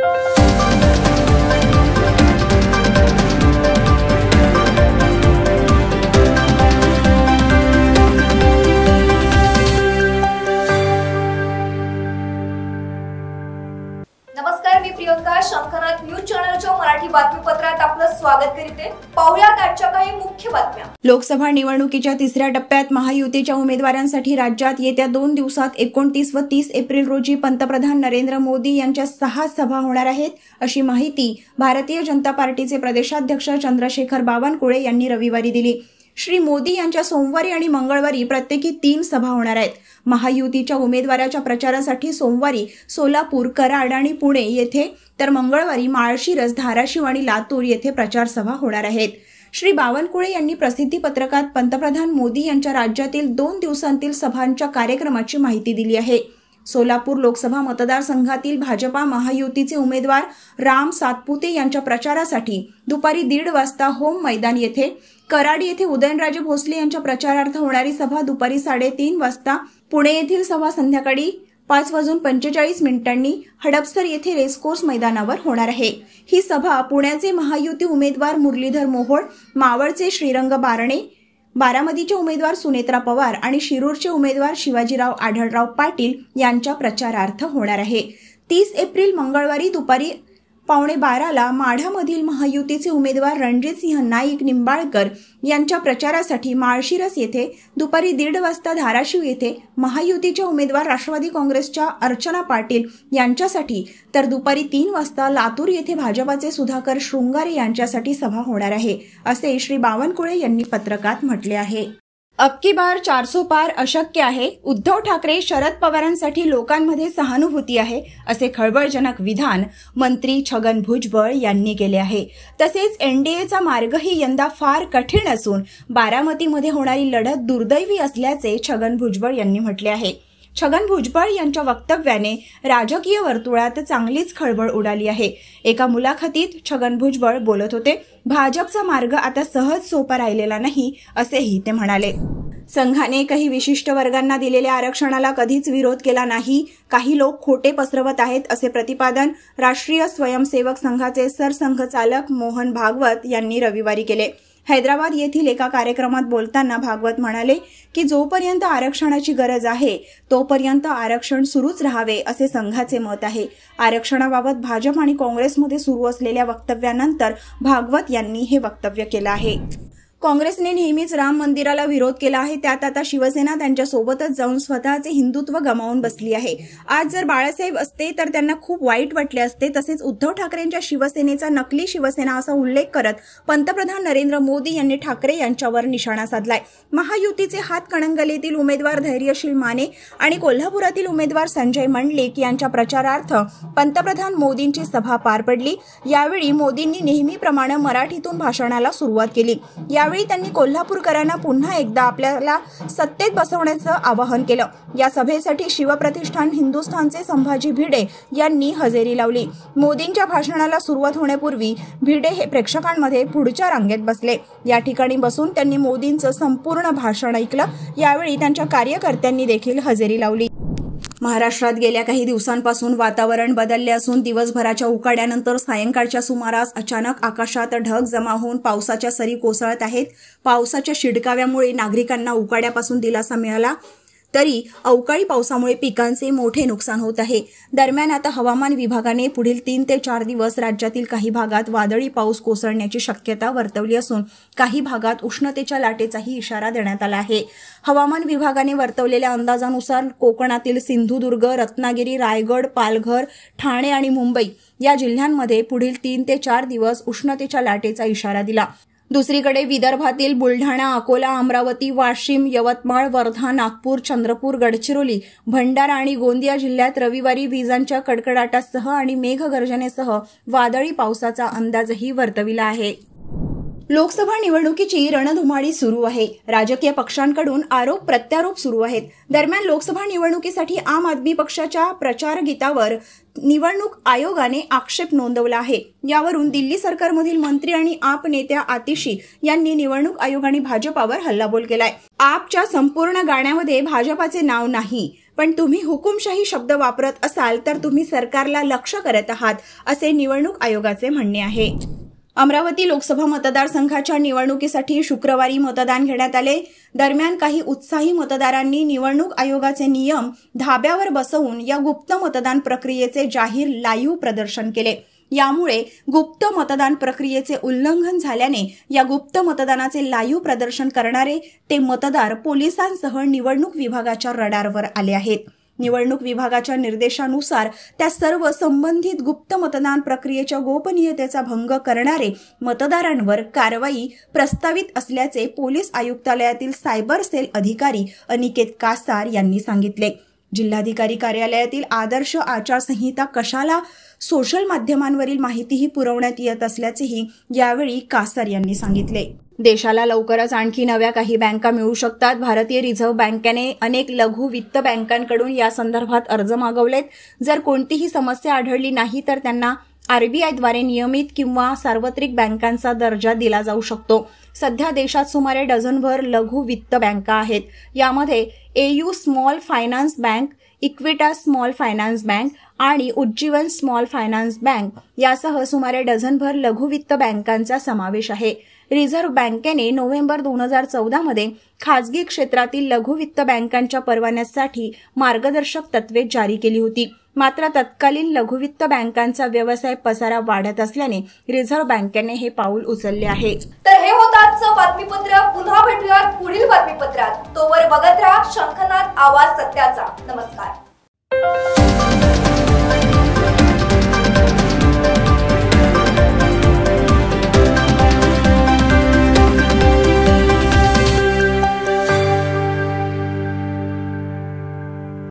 नमस्कार, मी प्रियंका शंकरनाथ न्यूज चॅनलच्या मराठी बातमीपत्रात आपलं स्वागत करते। पाहुयात आजच्या काही मुख्य बातम्या। लोकसभा निवडणुकीच्या तिसऱ्या टप्प्यात महायुतीच्या उमेदवारांसाठी राज्यात येत्या 2 दिवसात 29 व 30 एप्रिल रोजी पंतप्रधान नरेंद्र मोदी यांच्या 6 सभा होणार आहेत, अशी माहिती भारतीय जनता पार्टीचे प्रदेशाध्यक्ष चंद्रशेखर बावनकुळे यांनी रविवारी दिली। श्री मोदी यांच्या सोमवारी आणि मंगळवारी प्रत्येकी 3 सभा होणार आहेत। महायुतीच्या उमेदवाराच्या प्रचारासाठी सोमवारी सोलापूर, कराड आणि पुणे येथे तर मंगळवारी माळशिरस, धाराशिव आणि लातूर येथे प्रचार सभा होणार आहेत। श्री बावनकुळे यांनी प्रसिद्धी पत्रकात पंतप्रधान मोदी यांच्या राज्यातील 2 दिवसांतील सभांच्या कार्यक्रमाची माहिती दिली आहे। सोलापूर लोकसभा मतदारसंघातील भाजपा महायुतीचे उमेदवार राम सातपुते यांच्या प्रचारासाठी दुपारी 1:30 वाजता होम मैदान येथे, कराड येथे उदयनराजे भोसले यांच्या प्रचारार्थ होणारी सभा दुपारी 3:30 वाजता, पुणे येथील सभा संध्याकाळी 5:45 हडपसर येथे रेसकोर्स मैदानावर होणार आहे। ही सभा पुण्याचे महायुती उमेदवार मुरलीधर मोहोळ, मावळचे श्रीरंग बारणे, बारामतीचे उमेदवार सुनेत्रा पवार आणि शिरूरचे उमेदवार शिवाजीराव आढळराव पाटील यांच्या प्रचारार्थ होणार आहे। 30 एप्रिल मंगळवारी दुपारी 11:15 माढामधील महायुतीचे उमेदवार रणजितसिंह नाईक निंबाळकर यांच्या प्रचारासाठी माळशिरस येथे, दुपारी 1:30 वाजता धाराशिव येथे महायुतीच्या उमेदवार राष्ट्रवादी काँग्रेसच्या अर्चना पाटील यांच्यासाठी, तर दुपारी 3 वाजता लातूर येथे भाजपाचे सुधाकर शृंगारे यांच्यासाठी सभा होणार आहे, असे श्री बावनकुळे यांनी पत्रकात म्हटले आहे। अब की बार 400 पार अशक्य आहे। उद्धव ठाकरे, शरद पवारांसाठी लोकांमध्ये सहानुभूती आहे, असे खळबळजनक विधान मंत्री छगन भुजबळ यांनी केले आहे। तसेच एनडीएचा मार्गही यंदा फार कठीण असून बारामतीमध्ये होणारी लढत दुर्दैवी असल्याचे छगन भुजबळ यांनी म्हटले आहे। छगन भुजबळ यांच्या वक्तव्याने राजकीय वर्तुळात चांगलीच खळबळ उडाली आहे। एका मुलाखतीत छगन भुजबळ बोलत होते। भाजपचा मार्ग आता सहज सोपा राहिलेला नाही, असेही ते म्हणाले। संघाने काही विशिष्ट वर्गांना दिलेल्या आरक्षणाला कधीच विरोध केला नाही। काही लोक खोटे पसरवत आहेत, असे प्रतिपादन राष्ट्रीय स्वयंसेवक संघाचे सरसंघचालक मोहन भागवत यांनी रविवारी केले। हैदराबाद येथील एका कार्यक्रमात बोलताना भागवत म्हणाले की जोपर्यंत आरक्षणाची गरज आहे तोपर्यंत आरक्षण सुरूच राहावे, असे संघाचे मत आहे। आरक्षणाबाबत भाजप आणि काँग्रेसमध्ये सुरू असलेल्या वक्तव्यानंतर भागवत यांनी हे वक्तव्य केलं आहे। काँग्रेसने नेहमीच राम मंदिराला विरोध केला आहे, त्यात आता शिवसेना त्यांच्या सोबतच जाऊन स्वतःचे हिंदुत्व गमावून बसली आहे। आज जर बाळासाहेब असते तर त्यांना खूप वाईट वाटले असते। तसेच उद्धव ठाकरेंच्या शिवसेनेचा नकली शिवसेना असा उल्लेख करत पंतप्रधान नरेंद्र मोदी यांनी ठाकरे यांच्यावर निशाणा साधलाय। महायुतीचे हातकणंगलेतील उमेदवार धैर्यशील माने आणि कोल्हापुरातील उमेदवार संजय मंडलिक यांच्या प्रचारार्थ पंतप्रधान मोदींची सभा पार पडली। यावेळी मोदींनी नेहमीप्रमाणे मराठीतून भाषणाला सुरुवात केली। यावेळी त्यांनी कोल्हापूरकरांना पुन्हा एकदा आपल्याला सत्तेत बसवण्याचं आवाहन केलं। या सभेसाठी शिवप्रतिष्ठान हिंदुस्थानचे संभाजी भिडे यांनी हजेरी लावली। मोदींच्या भाषणाला सुरुवात होण्यापूर्वी भिडे हे प्रेक्षकांमध्ये पुढच्या रांगेत बसले। या ठिकाणी बसून त्यांनी मोदींचं संपूर्ण भाषण ऐकलं। यावेळी त्यांच्या कार्यकर्त्यांनी देखील हजेरी लावली। महाराष्ट्रात गेल्या काही दिवसांपासून वातावरण बदलले असून दिवसभराच्या उकाड्यानंतर सायंकाळच्या सुमारास अचानक आकाशात ढग जमा होऊन पावसाच्या सरी कोसळत आहेत। पावसाच्या शिडकाव्यामुळे नागरिकांना उकाड्यापासून दिलासा मिळाला, तरी अवकाळी पावसामुळे पिकांचे मोठे नुकसान होत आहे। दरम्यान आता हवामान विभागाने पुढील 3 ते 4 दिवस राज्यातील काही भागात वादळी पाऊस कोसळण्याची शक्यता वर्तवली असून काही भागात उष्णतेच्या लाटेचाही इशारा देण्यात आला आहे। हवामान विभागाने वर्तवलेल्या अंदाजानुसार कोकणातील सिंधुदुर्ग, रत्नागिरी, रायगड, पालघर, ठाणे आणि मुंबई या जिल्ह्यांमध्ये पुढील 3 ते 4 दिवस उष्णतेच्या लाटेचा इशारा दिला। दुसरीकडे विदर्भातील बुलढाणा, अकोला, अमरावती, वाशिम, यवतमाळ, वर्धा, नागपूर, चंद्रपूर, गडचिरोली, भंडारा आणि गोंदिया जिल्ह्यात रविवारी विजांच्या कडकडाटासह आणि मेघगर्जनेसह वादळी पावसाचा अंदाजही वर्तविला आहे। लोकसभा निवडणुकीची रणधुमाळी सुरू आहे। राजकीय पक्षांकडून आरोप प्रत्यारोप सुरू आहेत। दरम्यान लोकसभा निवडणुकीसाठी आम आदमी पक्षाच्या प्रचार गीतावर निवडणूक आयोगाने आक्षेप नोंदवला आहे। यावरून दिल्ली सरकारमधील मंत्री आणि आप नेत्या आतिशी यांनी निवडणूक आयोग आणि भाजपावर हल्लाबोल केलाय। आपच्या संपूर्ण गाण्यामध्ये भाजपाचे नाव नाही, पण तुम्ही हुकुमशाही शब्द वापरत असाल तर तुम्ही सरकारला लक्ष्य करत आहात, असे निवडणूक आयोगाचे म्हणणे आहे. अमरावती लोकसभा मतदारसंघाच्या निवडणुकीसाठी शुक्रवारी मतदान घेण्यात आले. दरम्यान काही उत्साही मतदारांनी निवडणूक आयोगाचे नियम धाब्यावर बसवून या गुप्त मतदान प्रक्रियेचे जाहीर लाईव्ह प्रदर्शन केले. यामुळे गुप्त मतदान प्रक्रियेचे उल्लंघन झाल्याने या गुप्त मतदानाचे लाईव्ह प्रदर्शन करणारे ते मतदार पोलिसांसह निवडणूक विभागाच्या रडारवर आले आहेत. निवडणूक विभागाच्या निर्देशानुसार त्या सर्व संबंधित गुप्त मतदान प्रक्रियेच्या गोपनीयतेचा भंग करणारे मतदारांवर कारवाई प्रस्तावित असल्याचे पोलीस आयुक्तालयातील सायबर सेल अधिकारी अनिकेत कासार यांनी सांगितले. जिल्हाधिकारी कार्यालयातील आदर्श आचारसंहिता कशाला सोशल माध्यमांवरील माहितीही पुरवण्यात येत असल्याचेही यावेळी कासार यांनी सांगितले. देशाला लवकरच आणखी नव्या काही बँका मिळू शकतात. भारतीय रिझर्व्ह बँकेने अनेक लघु वित्त बँकांकडून या संदर्भात अर्ज मागवलेत. जर कोणतीही समस्या आढळली नाही तर त्यांना आरबीआयद्वारे नियमित किंवा सार्वत्रिक बँकांचा दर्जा दिला जाऊ शकतो. सध्या देशात सुमारे डझनभर लघु वित्त बँका आहेत. यामध्ये AU small finance bank, Equitas small finance bank आणि उज्जीवन स्मॉल फायनान्स बँक यासह सुमारे डझनभर लघु वित्त बँकांचा समावेश आहे. रिझर्व्ह बँकेने नोव्हेंबर 2014 मध्ये खासगी क्षेत्रातील लघु वित्त बँकांच्या परवान्यासाठी मार्गदर्शक तत्त्वे जारी केली होती. मात्र तत्कालीन लघु वित्त बँकांचा व्यवसाय पसारा वाढत असल्याने रिझर्व्ह बँकेने हे पाऊल उचलले आहे. तर हे होतं आजचं बातमीपत्र. पुन्हा भेटूयात पुढील बातमीपत्रात. तोवर बघत राहा शंखनाद आवाज सत्याचा. नमस्कार.